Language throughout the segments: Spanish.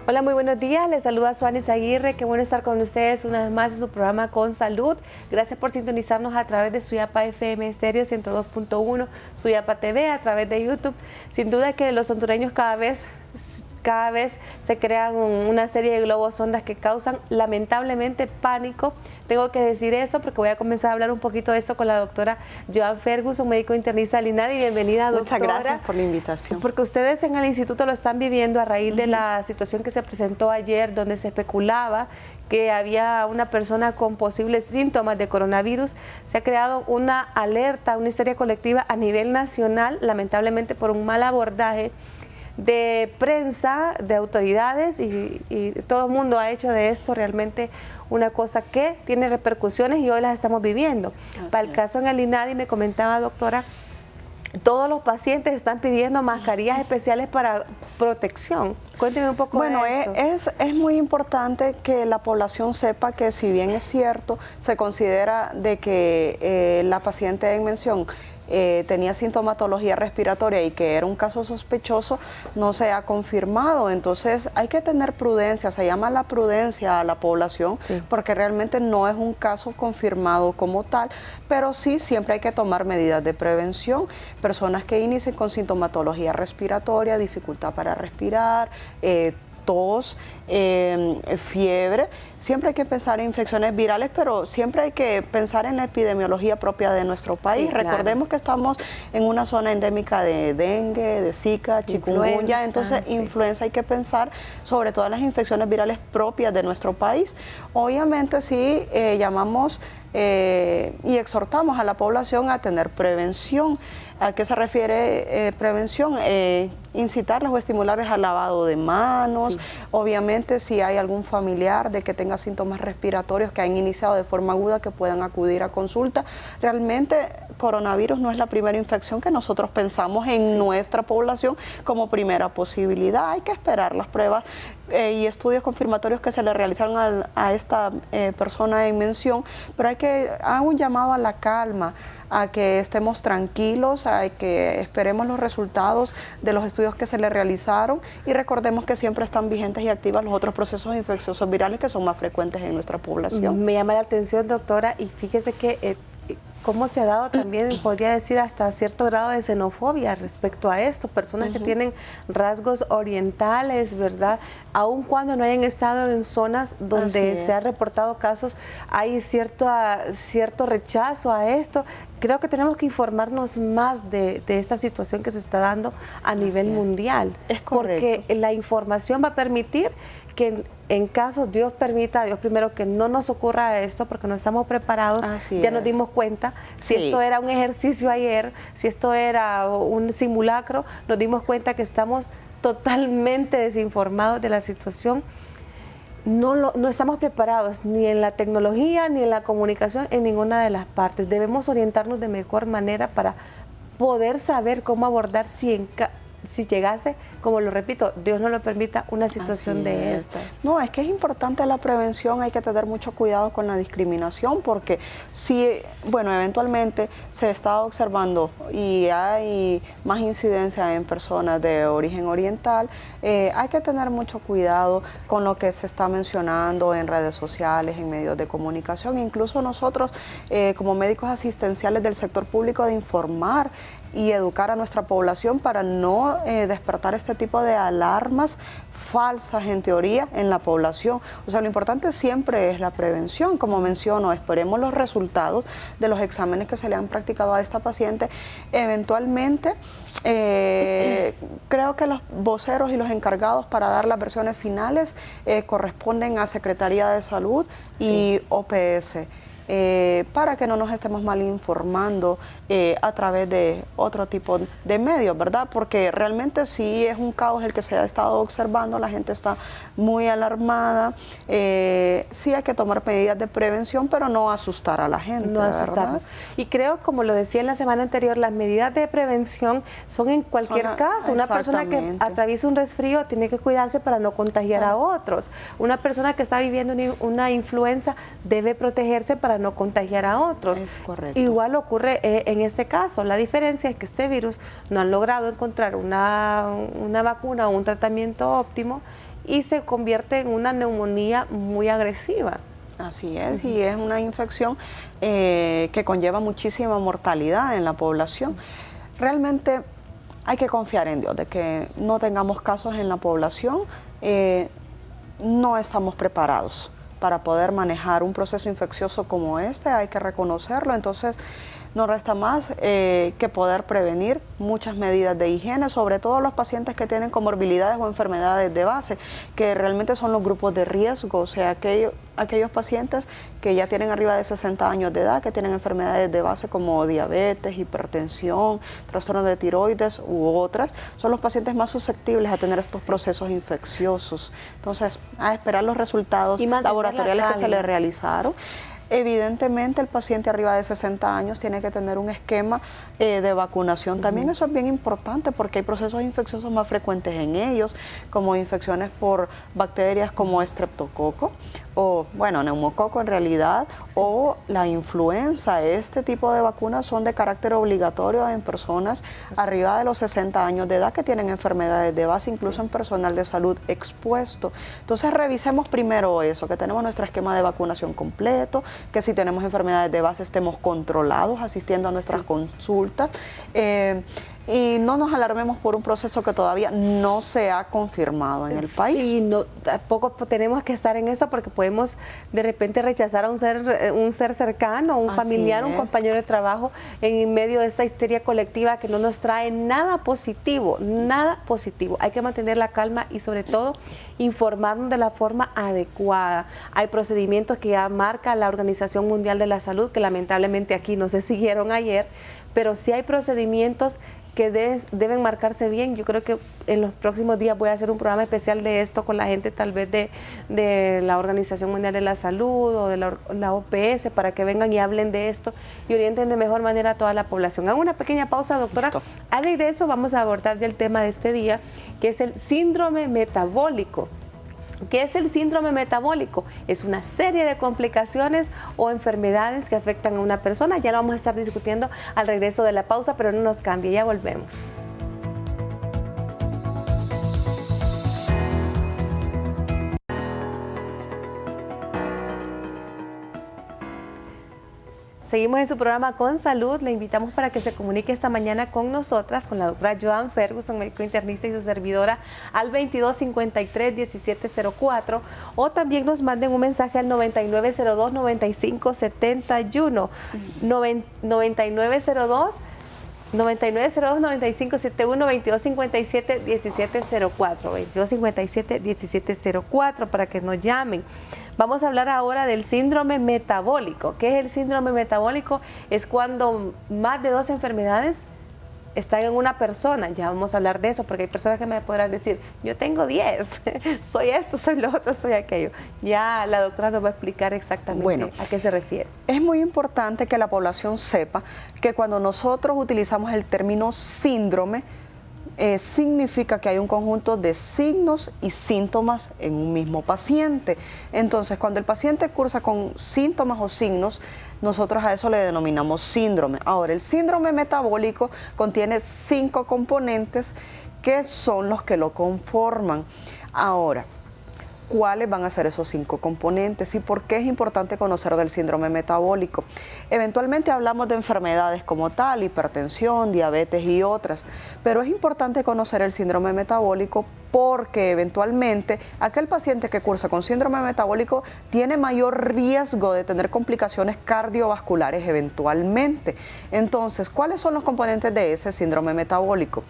Hola, muy buenos días. Les saluda Suanis Aguirre. Qué bueno estar con ustedes una vez más en su programa Con Salud. Gracias por sintonizarnos a través de Suyapa FM Estéreo 102.1, Suyapa TV, a través de YouTube. Sin duda que los hondureños cada vez se crean una serie de globos sondas que causan lamentablemente pánico. Tengo que decir esto porque voy a comenzar a hablar un poquito de esto con la doctora Joan Ferguson, médico internista del INADI. Bienvenida, doctora. Muchas gracias por la invitación. Porque ustedes en el instituto lo están viviendo a raíz de la situación que se presentó ayer, donde se especulaba que había una persona con posibles síntomas de coronavirus. Se ha creado una alerta, una histeria colectiva a nivel nacional, lamentablemente por un mal abordaje de prensa, de autoridades, y todo el mundo ha hecho de esto realmente una cosa que tiene repercusiones y hoy las estamos viviendo. Para el caso en el INADI, me comentaba, doctora, todos los pacientes están pidiendo mascarillas especiales para protección. Cuénteme un poco de esto. Bueno, es muy importante que la población sepa que, si bien es cierto, se considera de que la paciente en mención tenía sintomatología respiratoria y que era un caso sospechoso, no se ha confirmado. Entonces hay que tener prudencia, se llama la prudencia a la población, porque realmente no es un caso confirmado como tal, pero sí siempre hay que tomar medidas de prevención. Personas que inicien con sintomatología respiratoria, dificultad para respirar, tos, fiebre, siempre hay que pensar en infecciones virales, pero siempre hay que pensar en la epidemiología propia de nuestro país. Sí, recordemos que estamos en una zona endémica de dengue, de zika, chikungunya, entonces influenza, hay que pensar sobre todas las infecciones virales propias de nuestro país. Obviamente sí llamamos y exhortamos a la población a tener prevención. ¿A qué se refiere prevención? Incitarles o estimularles al lavado de manos. Obviamente, si hay algún familiar de que tenga síntomas respiratorios que han iniciado de forma aguda, que puedan acudir a consulta. Realmente, coronavirus no es la primera infección que nosotros pensamos en nuestra población como primera posibilidad. Hay que esperar las pruebas y estudios confirmatorios que se le realizaron a esta persona en mención, pero hay que hacer un llamado a la calma, a que estemos tranquilos, a que esperemos los resultados de los estudios que se le realizaron y recordemos que siempre están vigentes y activas los otros procesos infecciosos virales que son más frecuentes en nuestra población. Me llama la atención, doctora, y fíjese que cómo se ha dado también, podría decir, hasta cierto grado de xenofobia respecto a esto, personas que tienen rasgos orientales, ¿verdad? Aun cuando no hayan estado en zonas donde se han reportado casos, hay cierto rechazo a esto. Creo que tenemos que informarnos más de esta situación que se está dando a nivel mundial. Es correcto. Porque la información va a permitir que en caso Dios permita, Dios primero, que no nos ocurra esto, porque no estamos preparados. Ya nos dimos cuenta, si esto era un ejercicio ayer, si esto era un simulacro, nos dimos cuenta que estamos totalmente desinformados de la situación. No estamos preparados ni en la tecnología ni en la comunicación, en ninguna de las partes. Debemos orientarnos de mejor manera para poder saber cómo abordar si llegase, como lo repito, Dios no lo permita, una situación de esta. No, es que es importante la prevención, hay que tener mucho cuidado con la discriminación, porque si, bueno, eventualmente se está observando y hay más incidencia en personas de origen oriental, hay que tener mucho cuidado con lo que se está mencionando en redes sociales, en medios de comunicación, incluso nosotros como médicos asistenciales del sector público, de informar y educar a nuestra población para no despertar este tipo de alarmas falsas en teoría en la población. O sea, lo importante siempre es la prevención. Como menciono, esperemos los resultados de los exámenes que se le han practicado a esta paciente. Eventualmente, creo que los voceros y los encargados para dar las versiones finales corresponden a Secretaría de Salud y OPS. Para que no nos estemos mal informando a través de otro tipo de medios, ¿verdad? Porque realmente sí es un caos el que se ha estado observando, la gente está muy alarmada, sí hay que tomar medidas de prevención, pero no asustar a la gente, no asustarnos. Y creo, como lo decía en la semana anterior, las medidas de prevención son en cualquier caso. Una persona que atraviesa un resfrío tiene que cuidarse para no contagiar a otros. Una persona que está viviendo una influenza debe protegerse para no contagiar a otros. Es correcto. Igual ocurre en este caso. La diferencia es que este virus no han logrado encontrar una vacuna o un tratamiento óptimo y se convierte en una neumonía muy agresiva. Así es, y es una infección que conlleva muchísima mortalidad en la población. Realmente hay que confiar en Dios, de que no tengamos casos en la población. No estamos preparados para poder manejar un proceso infeccioso como este, hay que reconocerlo. Entonces no resta más que poder prevenir muchas medidas de higiene, sobre todo los pacientes que tienen comorbilidades o enfermedades de base, que realmente son los grupos de riesgo, o sea, aquellos pacientes que ya tienen arriba de 60 años de edad, que tienen enfermedades de base como diabetes, hipertensión, trastornos de tiroides u otras, son los pacientes más susceptibles a tener estos procesos infecciosos. Entonces, a esperar los resultados laboratoriales que se le realizaron. Evidentemente el paciente arriba de 60 años tiene que tener un esquema de vacunación. También eso es bien importante porque hay procesos infecciosos más frecuentes en ellos, como infecciones por bacterias como estreptococo o, bueno, neumococo en realidad, o la influenza. Este tipo de vacunas son de carácter obligatorio en personas arriba de los 60 años de edad que tienen enfermedades de base, incluso en personal de salud expuesto. Entonces revisemos primero eso, que tenemos nuestro esquema de vacunación completo, que si tenemos enfermedades de base estemos controlados, asistiendo a nuestras consultas, y no nos alarmemos por un proceso que todavía no se ha confirmado en el país. Sí, no, tampoco tenemos que estar en eso porque podemos de repente rechazar a un ser cercano, un familiar, un compañero de trabajo en medio de esta histeria colectiva que no nos trae nada positivo, nada positivo. Hay que mantener la calma y sobre todo informarnos de la forma adecuada. Hay procedimientos que ya marca la Organización Mundial de la Salud, que lamentablemente aquí no se siguieron ayer, pero sí hay procedimientos que deben marcarse bien. Yo creo que en los próximos días voy a hacer un programa especial de esto con la gente tal vez de la Organización Mundial de la Salud o de la OPS para que vengan y hablen de esto y orienten de mejor manera a toda la población. Hago una pequeña pausa, doctora. Listo. Al regreso vamos a abordar ya el tema de este día, que es el síndrome metabólico. ¿Qué es el síndrome metabólico? Es una serie de complicaciones o enfermedades que afectan a una persona. Ya lo vamos a estar discutiendo al regreso de la pausa, pero no nos cambie, ya volvemos. Seguimos en su programa Con Salud. Le invitamos para que se comunique esta mañana con nosotras, con la doctora Joan Ferguson, médico internista y su servidora, al 2253-1704, o también nos manden un mensaje al 9902-9571, 9902-9571, 2257-1704 para que nos llamen. Vamos a hablar ahora del síndrome metabólico. ¿Qué es el síndrome metabólico? Es cuando más de 2 enfermedades están en una persona. Ya vamos a hablar de eso, porque hay personas que me podrán decir, yo tengo 10, soy esto, soy lo otro, soy aquello. Ya la doctora nos va a explicar exactamente a qué se refiere. Es muy importante que la población sepa que cuando nosotros utilizamos el término síndrome, significa que hay un conjunto de signos y síntomas en un mismo paciente. Entonces, cuando el paciente cursa con síntomas o signos, nosotros a eso le denominamos síndrome. Ahora, el síndrome metabólico contiene 5 componentes que son los que lo conforman. Ahora, ¿cuáles van a ser esos 5 componentes y por qué es importante conocer del síndrome metabólico? Eventualmente hablamos de enfermedades como tal, hipertensión, diabetes y otras, pero es importante conocer el síndrome metabólico porque eventualmente aquel paciente que cursa con síndrome metabólico tiene mayor riesgo de tener complicaciones cardiovasculares eventualmente. Entonces, ¿cuáles son los componentes de ese síndrome metabólico?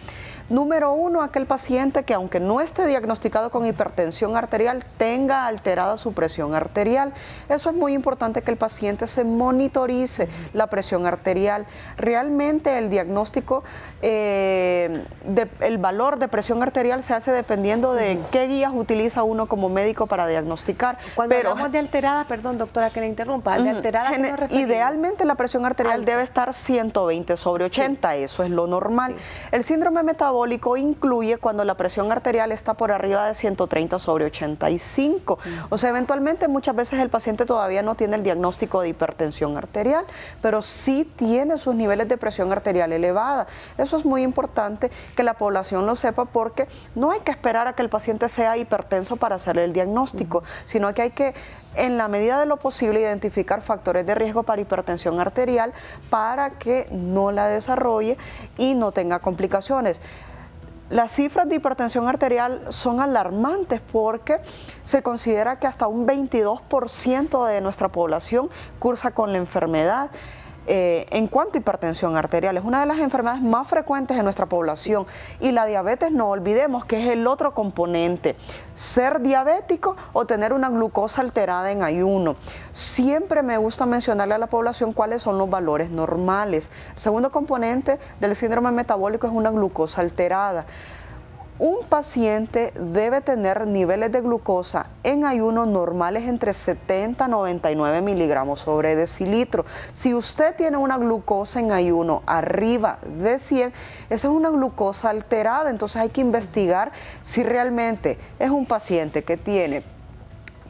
Número 1, aquel paciente que aunque no esté diagnosticado con hipertensión arterial, tenga alterada su presión arterial. Eso es muy importante, que el paciente se monitorice la presión arterial. Realmente el diagnóstico, el valor de presión arterial se hace dependiendo de qué guías utiliza uno como médico para diagnosticar. Cuando hablamos de alterada, perdón doctora que le interrumpa, de alterada, ¿qué nos referimos? Idealmente la presión arterial debe estar 120/80, eso es lo normal. El síndrome metabólico metabólico incluye cuando la presión arterial está por arriba de 130/85. O sea, eventualmente muchas veces el paciente todavía no tiene el diagnóstico de hipertensión arterial, pero sí tiene sus niveles de presión arterial elevada. Eso es muy importante que la población lo sepa, porque no hay que esperar a que el paciente sea hipertenso para hacerle el diagnóstico, sino que hay que, en la medida de lo posible, identificar factores de riesgo para hipertensión arterial para que no la desarrolle y no tenga complicaciones. Las cifras de hipertensión arterial son alarmantes porque se considera que hasta un 22% de nuestra población cursa con la enfermedad. En cuanto a hipertensión arterial, es una de las enfermedades más frecuentes en nuestra población, y la diabetes, no olvidemos que es el otro componente, ser diabético o tener una glucosa alterada en ayuno. Siempre me gusta mencionarle a la población cuáles son los valores normales. El segundo componente del síndrome metabólico es una glucosa alterada. Un paciente debe tener niveles de glucosa en ayuno normales entre 70 a 99 miligramos sobre decilitro. Si usted tiene una glucosa en ayuno arriba de 100, esa es una glucosa alterada. Entonces hay que investigar si realmente es un paciente que tiene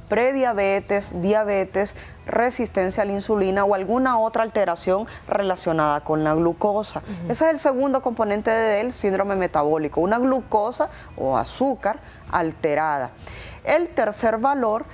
prediabetes, diabetes, resistencia a la insulina o alguna otra alteración relacionada con la glucosa. Ese es el segundo componente del síndrome metabólico, una glucosa o azúcar alterada. El tercer valor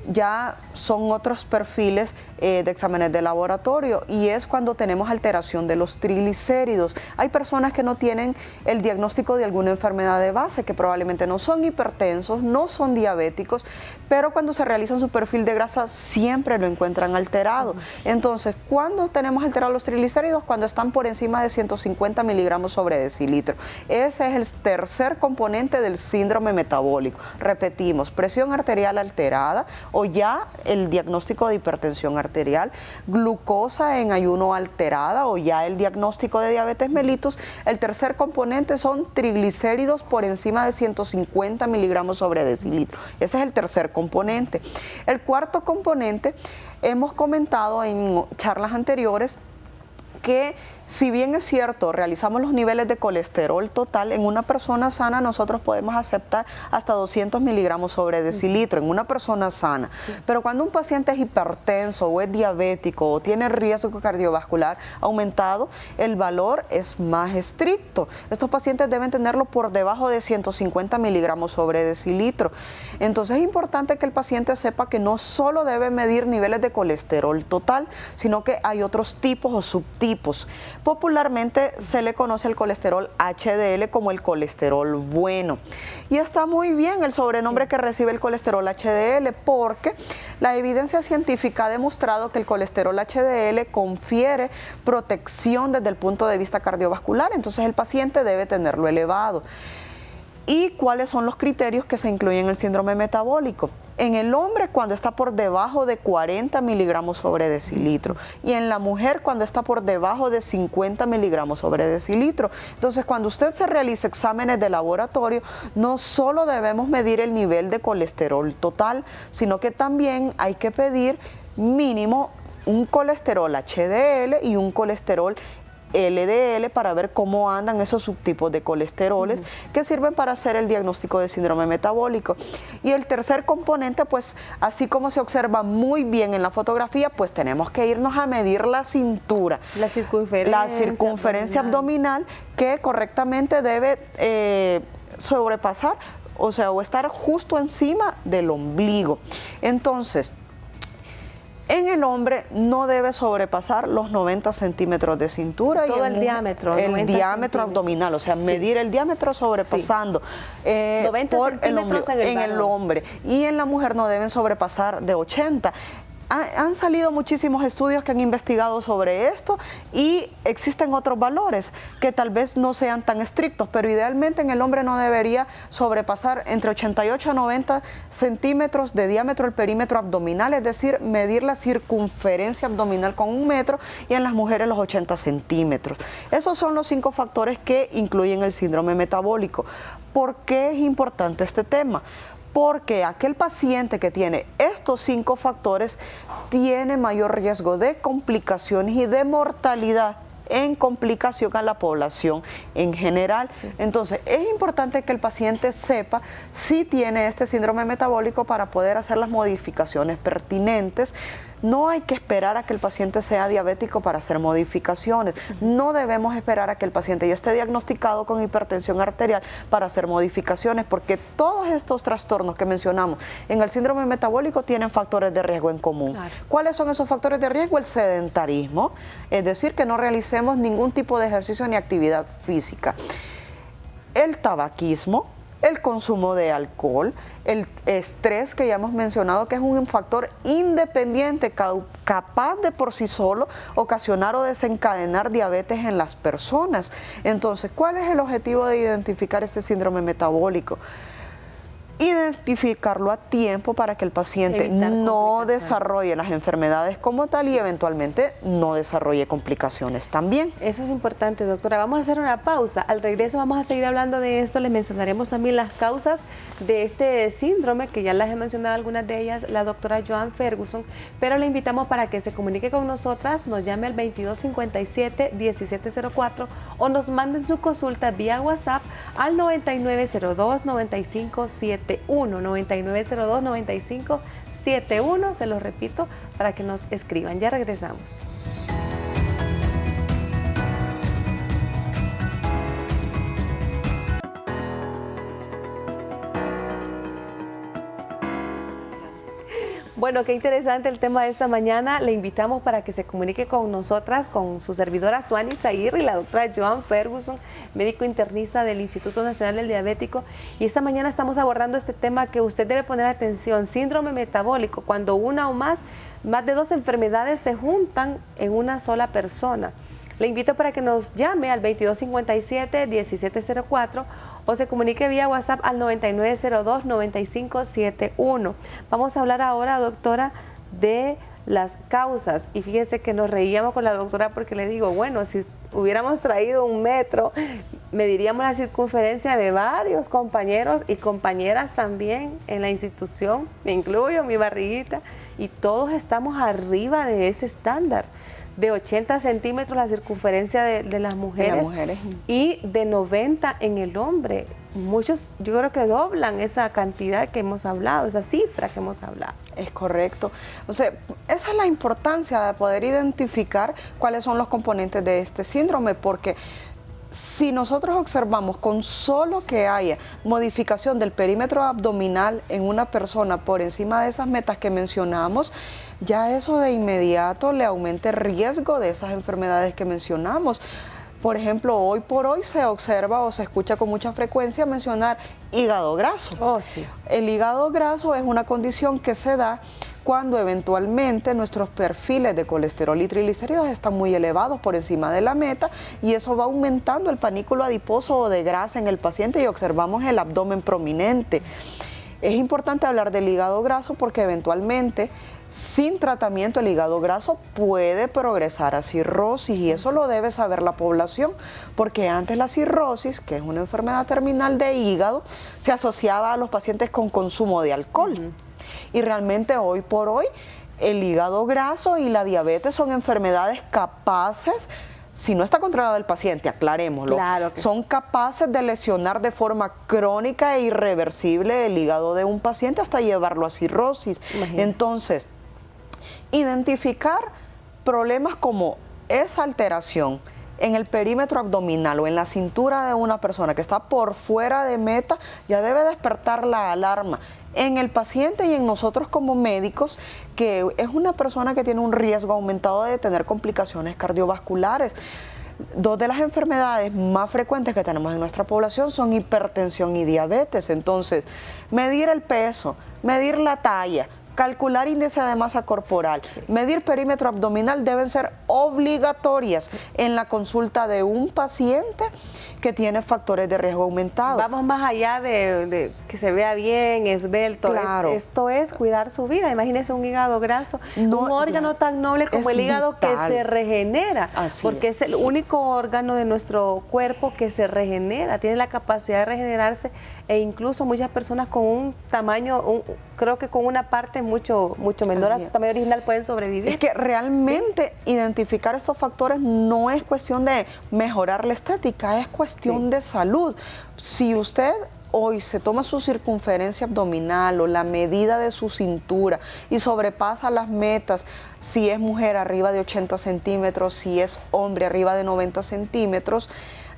ya son otros perfiles de exámenes de laboratorio, y es cuando tenemos alteración de los triglicéridos. Hay personas que no tienen el diagnóstico de alguna enfermedad de base, que probablemente no son hipertensos, no son diabéticos, pero cuando se realizan su perfil de grasa siempre lo encuentran alterado. Entonces, ¿cuándo tenemos alterados los triglicéridos? Cuando están por encima de 150 miligramos sobre decilitro. Ese es el tercer componente del síndrome metabólico. Repetimos, presión arterial alterada o ya el diagnóstico de hipertensión arterial, glucosa en ayuno alterada o ya el diagnóstico de diabetes mellitus. El tercer componente son triglicéridos por encima de 150 miligramos sobre decilitro. Ese es el tercer componente. El cuarto componente, hemos comentado en charlas anteriores que, si bien es cierto, realizamos los niveles de colesterol total, en una persona sana nosotros podemos aceptar hasta 200 miligramos sobre decilitro en una persona sana. Pero cuando un paciente es hipertenso o es diabético o tiene riesgo cardiovascular aumentado, el valor es más estricto. Estos pacientes deben tenerlo por debajo de 150 miligramos sobre decilitro. Entonces es importante que el paciente sepa que no solo debe medir niveles de colesterol total, sino que hay otros tipos o subtipos. Popularmente se le conoce el colesterol HDL como el colesterol bueno. Y está muy bien el sobrenombre que recibe el colesterol HDL, porque la evidencia científica ha demostrado que el colesterol HDL confiere protección desde el punto de vista cardiovascular. Entonces el paciente debe tenerlo elevado. ¿Y cuáles son los criterios que se incluyen en el síndrome metabólico? En el hombre, cuando está por debajo de 40 miligramos sobre decilitro, y en la mujer cuando está por debajo de 50 miligramos sobre decilitro. Entonces, cuando usted se realiza exámenes de laboratorio, no solo debemos medir el nivel de colesterol total, sino que también hay que pedir mínimo un colesterol HDL y un colesterol LDL para ver cómo andan esos subtipos de colesteroles que sirven para hacer el diagnóstico de síndrome metabólico. Y el tercer componente, pues así como se observa muy bien en la fotografía, pues tenemos que irnos a medir la cintura, la circunferencia abdominal, que correctamente debe sobrepasar, o sea, o estar justo encima del ombligo. Entonces, en el hombre no debe sobrepasar los 90 centímetros de cintura. Todo el diámetro. El diámetro abdominal, o sea, medir el diámetro sobrepasando 90 por centímetros en el hombre. Y en la mujer no deben sobrepasar de 80. Han salido muchísimos estudios que han investigado sobre esto, y existen otros valores que tal vez no sean tan estrictos, pero idealmente en el hombre no debería sobrepasar entre 88 a 90 centímetros de diámetro el perímetro abdominal, es decir, medir la circunferencia abdominal con 1 metro, y en las mujeres los 80 centímetros. Esos son los 5 factores que incluyen el síndrome metabólico. ¿Por qué es importante este tema? Porque aquel paciente que tiene estos 5 factores tiene mayor riesgo de complicaciones y de mortalidad en complicación a la población en general. Sí. Entonces, es importante que el paciente sepa si tiene este síndrome metabólico para poder hacer las modificaciones pertinentes. No hay que esperar a que el paciente sea diabético para hacer modificaciones. No debemos esperar a que el paciente ya esté diagnosticado con hipertensión arterial para hacer modificaciones, porque todos estos trastornos que mencionamos en el síndrome metabólico tienen factores de riesgo en común. Claro. ¿Cuáles son esos factores de riesgo? El sedentarismo, es decir, que no realicemos ningún tipo de ejercicio ni actividad física. El tabaquismo, el consumo de alcohol, el estrés que ya hemos mencionado que es un factor independiente capaz de por sí solo ocasionar o desencadenar diabetes en las personas. Entonces, ¿cuál es el objetivo de identificar este síndrome metabólico? Identificarlo a tiempo para que el paciente no desarrolle las enfermedades como tal y eventualmente no desarrolle complicaciones también. Eso es importante, doctora. Vamos a hacer una pausa. Al regreso vamos a seguir hablando de esto. Les mencionaremos también las causas de este síndrome, que ya las he mencionado algunas de ellas, la doctora Joan Ferguson, pero le invitamos para que se comunique con nosotras, nos llame al 2257-1704 o nos manden su consulta vía WhatsApp al 9902-9571. 9902-9571, se los repito, para que nos escriban. Ya regresamos. Bueno, qué interesante el tema de esta mañana. Le invitamos para que se comunique con nosotras, con su servidora Suani Zahir y la doctora Joan Ferguson, médico internista del Instituto Nacional del Diabético. Y esta mañana estamos abordando este tema que usted debe poner atención, síndrome metabólico, cuando una o más de 2 enfermedades se juntan en una sola persona. Le invito para que nos llame al 2257-1704 o se comunique vía WhatsApp al 9902-9571. Vamos a hablar ahora, doctora, de las causas. Y fíjese que nos reíamos con la doctora porque le digo, bueno, si hubiéramos traído 1 metro, mediríamos la circunferencia de varios compañeros y compañeras también en la institución, me incluyo, mi barriguita, y todos estamos arriba de ese estándar. De 80 centímetros la circunferencia de las mujeres, y de 90 en el hombre. Muchos, yo creo que doblan esa cantidad que hemos hablado, esa cifra que hemos hablado. Es correcto. O sea, esa es la importancia de poder identificar cuáles son los componentes de este síndrome, porque si nosotros observamos con solo que haya modificación del perímetro abdominal en una persona por encima de esas metas que mencionamos, ya eso de inmediato le aumenta el riesgo de esas enfermedades que mencionamos. Por ejemplo, hoy por hoy se observa o se escucha con mucha frecuencia mencionar hígado graso. Oh, sí. El hígado graso es una condición que se da cuando eventualmente nuestros perfiles de colesterol y triglicéridos están muy elevados por encima de la meta, y eso va aumentando el panículo adiposo o de grasa en el paciente y observamos el abdomen prominente. Es importante hablar del hígado graso porque eventualmente, sin tratamiento, el hígado graso puede progresar a cirrosis, y eso lo debe saber la población, porque antes la cirrosis, que es una enfermedad terminal de hígado, se asociaba a los pacientes con consumo de alcohol. Y realmente hoy por hoy el hígado graso y la diabetes son enfermedades capaces, si no está controlado el paciente, aclarémoslo, claro que son capaces de lesionar de forma crónica e irreversible el hígado de un paciente hasta llevarlo a cirrosis. Imagínese. Entonces, identificar problemas como esa alteración en el perímetro abdominal o en la cintura de una persona que está por fuera de meta ya debe despertar la alarma en el paciente y en nosotros como médicos, que es una persona que tiene un riesgo aumentado de tener complicaciones cardiovasculares. 2 de las enfermedades más frecuentes que tenemos en nuestra población son hipertensión y diabetes. Entonces, medir el peso, medir la talla, calcular índice de masa corporal, medir perímetro abdominal deben ser obligatorias en la consulta de un paciente que tiene factores de riesgo aumentados. Vamos más allá de que se vea bien, esbelto. Claro. Esto es cuidar su vida. Imagínese un hígado graso, un órgano tan noble como el hígado vital, que se regenera, porque es el único órgano de nuestro cuerpo que se regenera, tiene la capacidad de regenerarse, e incluso muchas personas con un tamaño, creo que con una parte mucho menor a su tamaño original pueden sobrevivir. Es que realmente identificar estos factores no es cuestión de mejorar la estética, es cuestión de salud. Si usted hoy se toma su circunferencia abdominal o la medida de su cintura y sobrepasa las metas, si es mujer arriba de 80 centímetros, si es hombre arriba de 90 centímetros,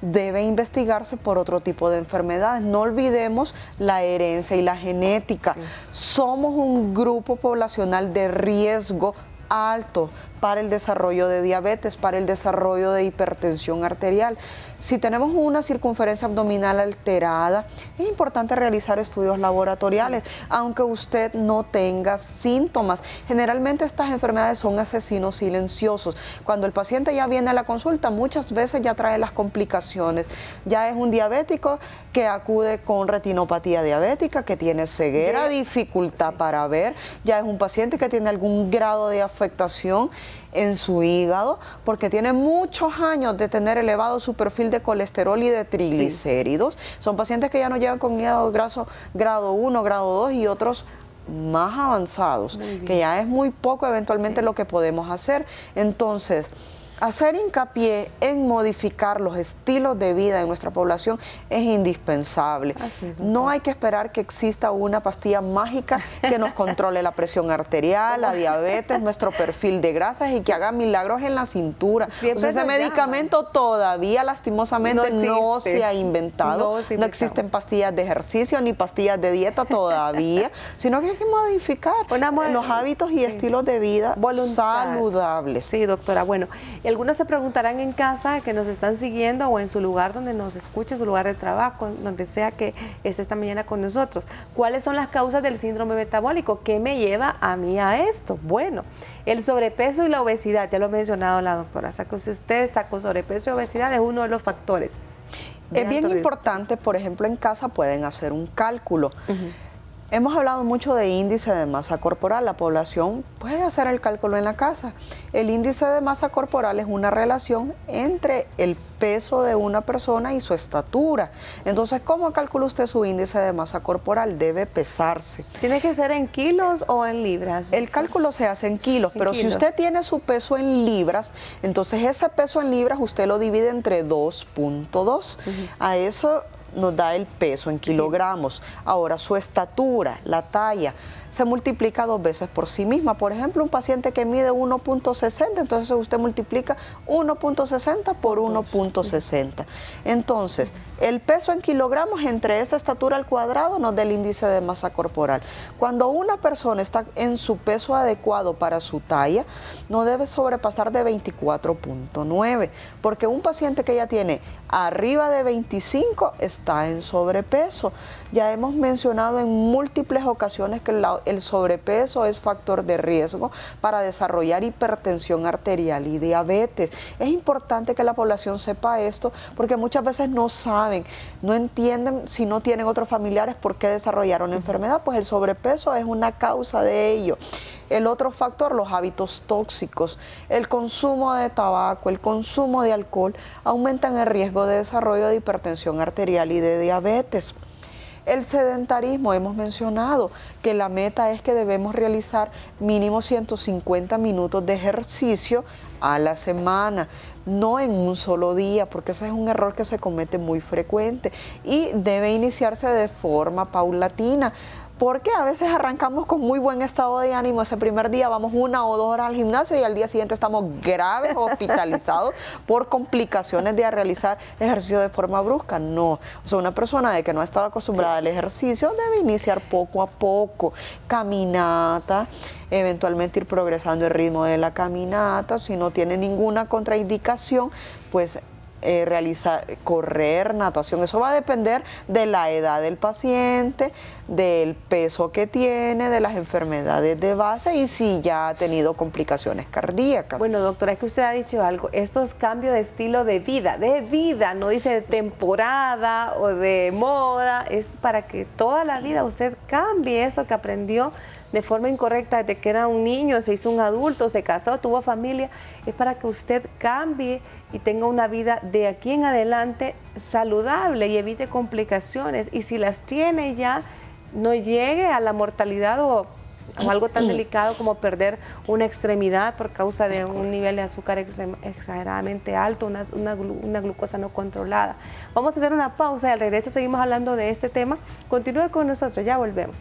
debe investigarse por otro tipo de enfermedades. No olvidemos la herencia y la genética. Somos un grupo poblacional de riesgo alto para el desarrollo de diabetes, para el desarrollo de hipertensión arterial. Si tenemos una circunferencia abdominal alterada, es importante realizar estudios laboratoriales, aunque usted no tenga síntomas. Generalmente estas enfermedades son asesinos silenciosos. Cuando el paciente ya viene a la consulta, muchas veces ya trae las complicaciones. Ya es un diabético que acude con retinopatía diabética, que tiene ceguera, dificultad para ver. Ya es un paciente que tiene algún grado de afectación en su hígado, porque tiene muchos años de tener elevado su perfil de colesterol y de triglicéridos. Son pacientes que ya no llegan con hígado graso grado 1, grado 2 y otros más avanzados, que ya es muy poco eventualmente lo que podemos hacer. Entonces, hacer hincapié en modificar los estilos de vida de nuestra población es indispensable. No hay que esperar que exista una pastilla mágica que nos controle la presión arterial, la diabetes, nuestro perfil de grasas y que haga milagros en la cintura. O sea, ese medicamento todavía lastimosamente no se ha inventado. No existen pastillas de ejercicio ni pastillas de dieta todavía, sino que hay que modificar los hábitos y estilos de vida saludables. Sí, doctora. Bueno, algunos se preguntarán en casa que nos están siguiendo o en su lugar donde nos escuchen, su lugar de trabajo, donde sea que esté esta mañana con nosotros. ¿Cuáles son las causas del síndrome metabólico? ¿Qué me lleva a mí a esto? Bueno, el sobrepeso y la obesidad, ya lo ha mencionado la doctora. O sea, que si usted está con sobrepeso y obesidad es uno de los factores. Es bien importante, por ejemplo, en casa pueden hacer un cálculo. Hemos hablado mucho de índice de masa corporal. La población puede hacer el cálculo en la casa. El índice de masa corporal es una relación entre el peso de una persona y su estatura. Entonces, ¿cómo calcula usted su índice de masa corporal? Debe pesarse. ¿Tiene que ser en kilos o en libras? El cálculo se hace en kilos, pero si usted tiene su peso en libras, entonces ese peso en libras usted lo divide entre 2.2. A eso nos da el peso en kilogramos. Ahora, su estatura, la talla, se multiplica 2 veces por sí misma. Por ejemplo, un paciente que mide 1.60, entonces usted multiplica 1.60 por 1.60. Entonces, el peso en kilogramos entre esa estatura al cuadrado nos da el índice de masa corporal. Cuando una persona está en su peso adecuado para su talla, no debe sobrepasar de 24.9, porque un paciente que ya tiene arriba de 25 está en sobrepeso. Ya hemos mencionado en múltiples ocasiones que el sobrepeso es factor de riesgo para desarrollar hipertensión arterial y diabetes. Es importante que la población sepa esto porque muchas veces no saben, no entienden si no tienen otros familiares por qué desarrollaron la enfermedad, pues el sobrepeso es una causa de ello. El otro factor, los hábitos tóxicos, el consumo de tabaco, el consumo de alcohol, aumentan el riesgo de desarrollo de hipertensión arterial y de diabetes. El sedentarismo, hemos mencionado que la meta es que debemos realizar mínimo 150 minutos de ejercicio a la semana, no en un solo día, porque ese es un error que se comete muy frecuente y debe iniciarse de forma paulatina. Porque a veces arrancamos con muy buen estado de ánimo, ese primer día vamos 1 o 2 horas al gimnasio y al día siguiente estamos graves, hospitalizados por complicaciones de realizar ejercicio de forma brusca. No, o sea, una persona de que no ha estado acostumbrada al ejercicio debe iniciar poco a poco, caminata, eventualmente ir progresando el ritmo de la caminata. Si no tiene ninguna contraindicación, pues correr, natación. Eso va a depender de la edad del paciente, del peso que tiene, de las enfermedades de base y si ya ha tenido complicaciones cardíacas. Bueno, doctora, es que usted ha dicho algo, estos cambios de estilo de vida, no dice de temporada o de moda, es para que toda la vida usted cambie eso que aprendió de forma incorrecta desde que era un niño, se hizo un adulto, se casó, tuvo familia, es para que usted cambie y tenga una vida de aquí en adelante saludable y evite complicaciones. Y si las tiene ya, no llegue a la mortalidad o o algo tan delicado como perder una extremidad por causa de un nivel de azúcar exageradamente alto, una glucosa no controlada. Vamos a hacer una pausa y al regreso seguimos hablando de este tema. Continúe con nosotros, ya volvemos.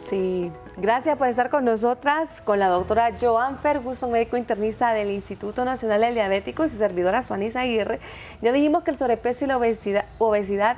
Sí, gracias por estar con nosotras, con la doctora Joan Ferguson, médico internista del Instituto Nacional del Diabético, y su servidora Suanis Aguirre. Ya dijimos que el sobrepeso y la obesidad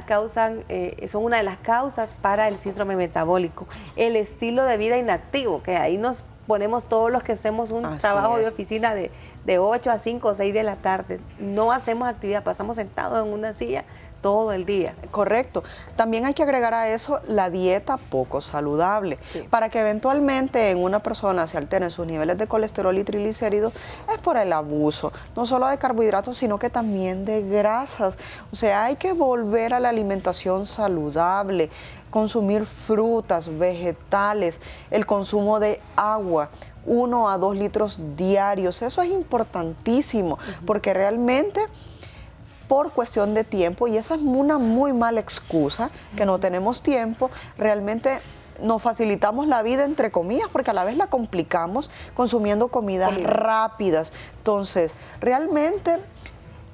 son una de las causas para el síndrome metabólico. El estilo de vida inactivo, que ahí nos ponemos todos los que hacemos un trabajo de oficina de 8 a 5 o 6 de la tarde. No hacemos actividad, pasamos sentados en una silla todo el día. Correcto. También hay que agregar a eso la dieta poco saludable, para que eventualmente en una persona se alteren sus niveles de colesterol y triglicéridos. Es por el abuso, no solo de carbohidratos, sino que también de grasas. O sea, hay que volver a la alimentación saludable, consumir frutas, vegetales, el consumo de agua. 1 a 2 litros diarios. Eso es importantísimo, porque realmente por cuestión de tiempo, y esa es una muy mala excusa, que no tenemos tiempo, realmente nos facilitamos la vida, entre comillas, porque a la vez la complicamos consumiendo comidas rápidas. Entonces, realmente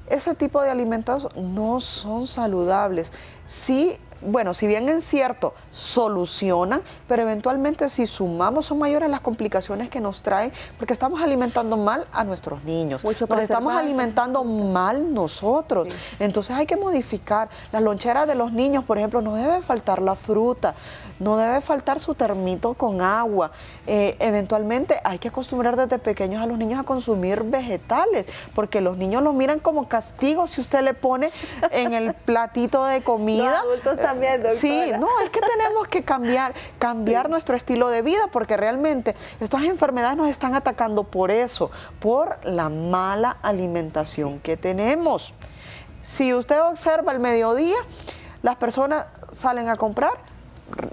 ese tipo de alimentos no son saludables. Sí, bueno, si bien es cierto, solucionan, pero eventualmente si sumamos son mayores las complicaciones que nos traen, porque estamos alimentando mal a nuestros niños, nos estamos alimentando mal nosotros. Entonces hay que modificar. Las loncheras de los niños, por ejemplo, no debe faltar la fruta, no debe faltar su termito con agua. Eventualmente hay que acostumbrar desde pequeños a los niños a consumir vegetales, porque los niños los miran como castigo si usted le pone en el platito de comida. Los adultos también, doctora. Sí, no, es que tenemos que cambiar nuestro estilo de vida, porque realmente estas enfermedades nos están atacando por eso, por la mala alimentación que tenemos. Si usted observa al mediodía, las personas salen a comprar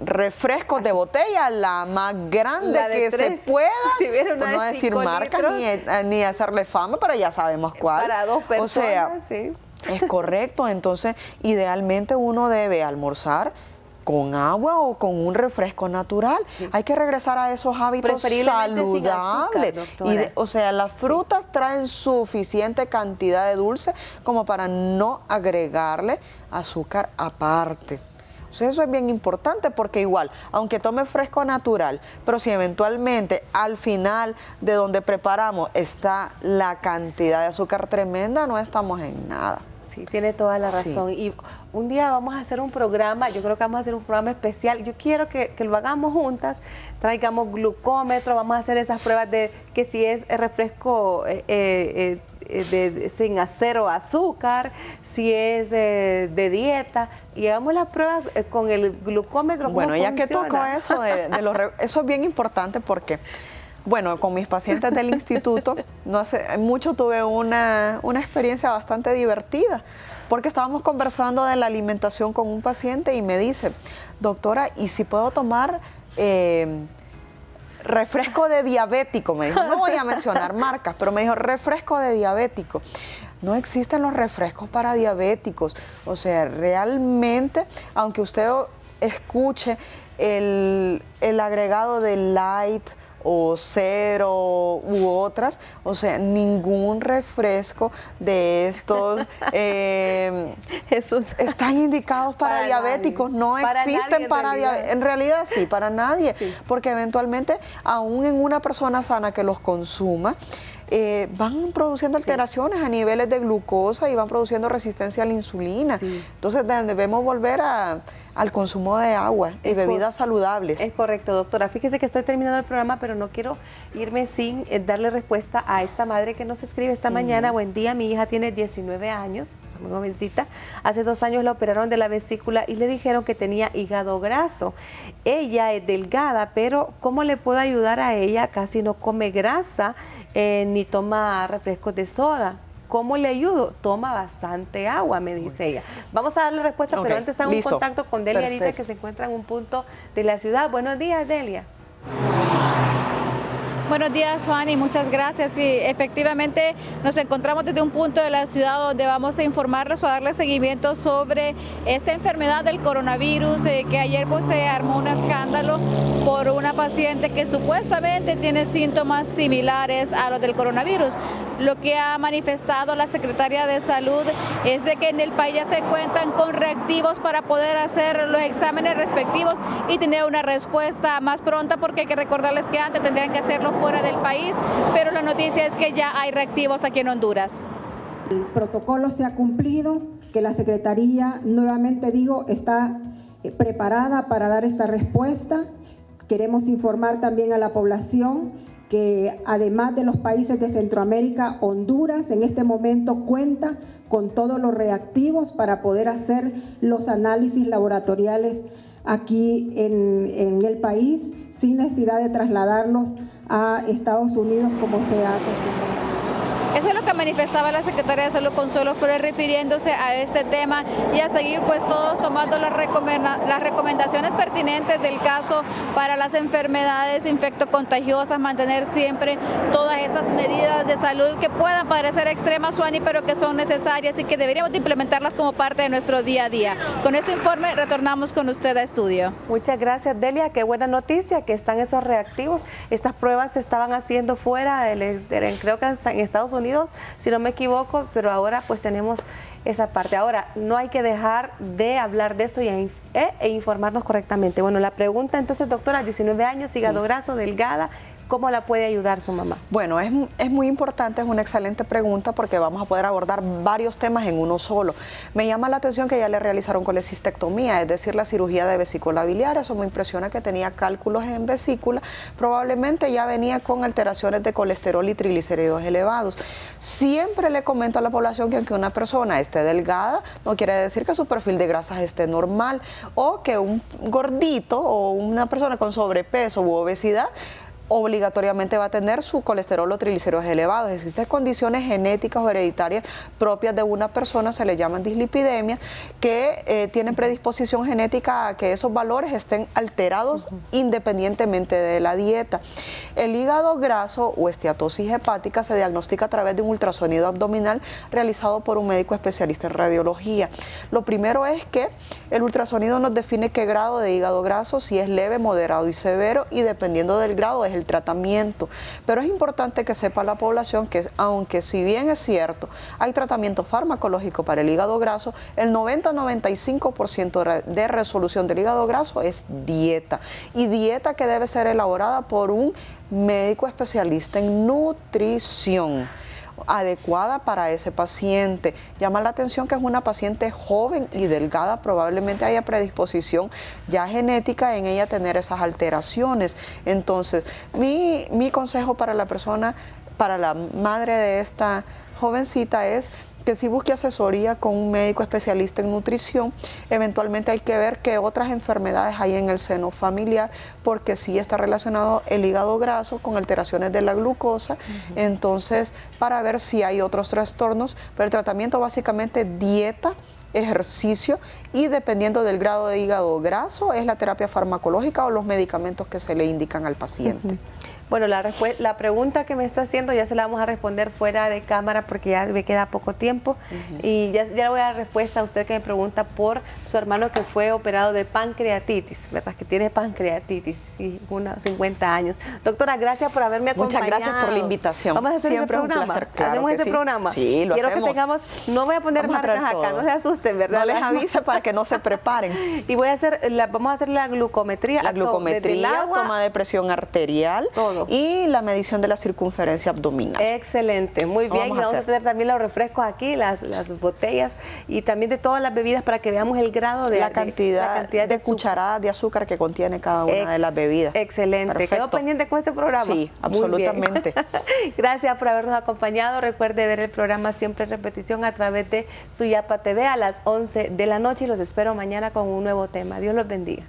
refrescos de botella, la más grande que se pueda, por no decir marcas ni hacerle fama, pero ya sabemos cuál. Para 2 personas, o sea, es correcto. Entonces, idealmente uno debe almorzar con agua o con un refresco natural. Hay que regresar a esos hábitos saludables. O sea, las frutas traen suficiente cantidad de dulce como para no agregarle azúcar aparte. O sea, eso es bien importante, porque igual, aunque tome fresco natural, pero si eventualmente al final de donde preparamos está la cantidad de azúcar tremenda, no estamos en nada. Sí, tiene toda la razón. Y un día vamos a hacer un programa, yo creo que vamos a hacer un programa especial. Yo quiero que lo hagamos juntas, traigamos glucómetro, vamos a hacer esas pruebas de que si es refresco sin cero azúcar, si es de dieta, y hagamos las pruebas con el glucómetro. Bueno, ya que toco eso, eso es bien importante, porque bueno, con mis pacientes del instituto, no hace mucho tuve una experiencia bastante divertida, porque estábamos conversando de la alimentación con un paciente y me dice: doctora, ¿y si puedo tomar refresco de diabético? Me dijo, no voy a mencionar marcas, pero me dijo refresco de diabético. No existen los refrescos para diabéticos. O sea, realmente, aunque usted escuche el agregado de light o cero u otras, o sea, ningún refresco de estos están indicados para diabéticos, nadie. No existen para diabéticos, en realidad sí, para nadie, porque eventualmente, aún en una persona sana que los consuma, van produciendo alteraciones a niveles de glucosa y van produciendo resistencia a la insulina. Entonces debemos volver al consumo de agua y bebidas saludables. Es correcto, doctora. Fíjese que estoy terminando el programa, pero no quiero irme sin darle respuesta a esta madre que nos escribe esta mañana. Buen día, mi hija tiene 19 años, muy jovencita. Hace 2 años la operaron de la vesícula y le dijeron que tenía hígado graso. Ella es delgada, pero ¿cómo le puedo ayudar a ella? Casi no come grasa ni toma refrescos de soda. ¿Cómo le ayudo? Toma bastante agua, me dice ella. Vamos a darle respuesta, pero antes hago un contacto con Delia Arita, que se encuentra en un punto de la ciudad. Buenos días, Delia. Buenos días, Suani, muchas gracias. Sí, efectivamente nos encontramos desde un punto de la ciudad donde vamos a informarles o a darles seguimiento sobre esta enfermedad del coronavirus, que ayer pues se armó un escándalo por una paciente que supuestamente tiene síntomas similares a los del coronavirus. Lo que ha manifestado la Secretaría de Salud es de que en el país ya se cuentan con reactivos para poder hacer los exámenes respectivos y tener una respuesta más pronta, porque hay que recordarles que antes tendrían que hacerlo fuera del país, pero la noticia es que ya hay reactivos aquí en Honduras. El protocolo se ha cumplido, que la Secretaría, nuevamente digo, está preparada para dar esta respuesta. Queremos informar también a la población que además de los países de Centroamérica, Honduras en este momento cuenta con todos los reactivos para poder hacer los análisis laboratoriales aquí en el país sin necesidad de trasladarlos a Estados Unidos como se ha acostumbrado. Eso es lo que manifestaba la Secretaría de Salud, Consuelo Flores, refiriéndose a este tema y a seguir pues todos tomando las recomendaciones pertinentes del caso para las enfermedades infectocontagiosas, mantener siempre todas esas medidas de salud que puedan parecer extremas, Suani, pero que son necesarias y que deberíamos de implementarlas como parte de nuestro día a día. Con este informe retornamos con usted a estudio. Muchas gracias, Delia. Qué buena noticia que están esos reactivos. Estas pruebas se estaban haciendo fuera, creo que en Estados Unidos, si no me equivoco, pero ahora pues tenemos esa parte. Ahora, no hay que dejar de hablar de esto e informarnos correctamente. Bueno, la pregunta entonces, doctora, 19 años, hígado graso, delgada, ¿cómo la puede ayudar su mamá? Bueno, es muy importante, es una excelente pregunta porque vamos a poder abordar varios temas en uno solo. Me llama la atención que ya le realizaron colecistectomía, es decir, la cirugía de vesícula biliar. Eso me impresiona, que tenía cálculos en vesícula, probablemente ya venía con alteraciones de colesterol y triglicéridos elevados. Siempre le comento a la población que aunque una persona esté delgada, no quiere decir que su perfil de grasas esté normal, o que un gordito o una persona con sobrepeso u obesidad obligatoriamente va a tener su colesterol o triglicéridos elevados. Existen condiciones genéticas o hereditarias propias de una persona, se le llaman dislipidemia, que tienen predisposición genética a que esos valores estén alterados independientemente de la dieta. El hígado graso o esteatosis hepática se diagnostica a través de un ultrasonido abdominal realizado por un médico especialista en radiología. Lo primero es que el ultrasonido nos define qué grado de hígado graso, si es leve, moderado y severo, y dependiendo del grado es el tratamiento. Pero es importante que sepa la población que aunque si bien es cierto, hay tratamiento farmacológico para el hígado graso, el 90-95% de resolución del hígado graso es dieta. Y dieta que debe ser elaborada por un médico especialista en nutrición, adecuada para ese paciente. Llama la atención que es una paciente joven y delgada, probablemente haya predisposición ya genética en ella tener esas alteraciones. Entonces, mi consejo para la persona, para la madre de esta jovencita, es que si busque asesoría con un médico especialista en nutrición. Eventualmente hay que ver qué otras enfermedades hay en el seno familiar, porque sí está relacionado el hígado graso con alteraciones de la glucosa. Entonces, para ver si hay otros trastornos, pero el tratamiento básicamente dieta, ejercicio, y dependiendo del grado de hígado graso es la terapia farmacológica o los medicamentos que se le indican al paciente. Bueno, la pregunta que me está haciendo ya se la vamos a responder fuera de cámara porque ya me queda poco tiempo. Y ya le voy a dar respuesta a usted que me pregunta por su hermano que fue operado de pancreatitis, ¿verdad? Que tiene pancreatitis, sí, unos 50 años. Doctora, gracias por haberme acompañado. Muchas gracias por la invitación. Vamos a hacer Siempre ese programa. Un placer, claro. Hacemos ese programa. Sí, lo hacemos. Quiero que tengamos, no voy a poner marcas acá, no se asusten, ¿verdad? No les avise para que no se preparen. Y vamos a hacer la glucometría. La glucometría, toma de presión arterial, todo. Y la medición de la circunferencia abdominal. Excelente, muy bien. Vamos a tener también los refrescos aquí, las botellas, y también de todas las bebidas para que veamos el grado de la cantidad de cucharadas de azúcar que contiene cada una de las bebidas. Excelente. Perfecto. ¿Quedó pendiente con ese programa? Sí, absolutamente. Gracias por habernos acompañado. Recuerde ver el programa siempre en repetición a través de Suyapa TV a las 11 de la noche y los espero mañana con un nuevo tema. Dios los bendiga.